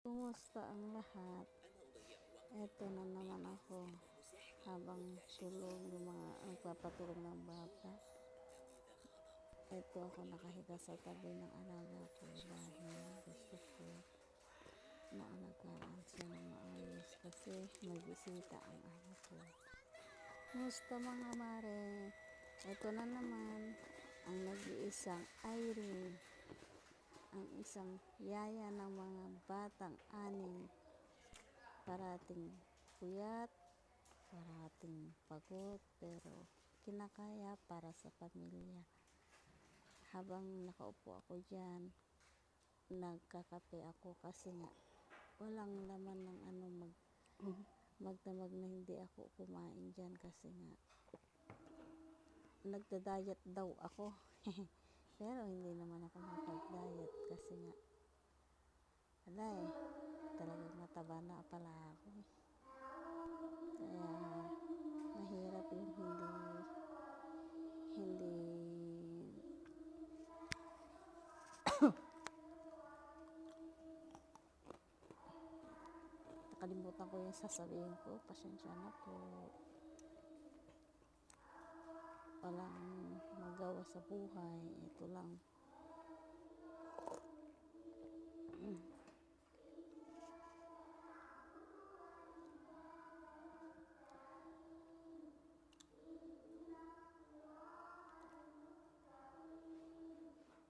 Kumusta ang lahat? Eto na naman ako habang tulog yung mga nagpapatulog ng bata. Eto ako nakahiga sa tabi ng alaga ko dahil gusto ko maalagaan siya ng maayos kasi may bisita ang amo ko. Kumusta mga mare? Eto na naman ang nag-iisang Irene, ang isang yaya ng mga batang anim, parating puyat, parating pagod, pero kinakaya para sa pamilya. Habang nakaupo ako dyan, nagkakape ako kasi nga walang laman ng magdamag na hindi ako kumain dyan kasi nga nagda-diet daw ako. Pero hindi naman ako makapag-diet kasi nga talagang mataba na pala ako. Kaya mahirap yung hindi nakalimutan ko yung sasabihin ko, pasensya na po. Walang magawa sa buhay, ito lang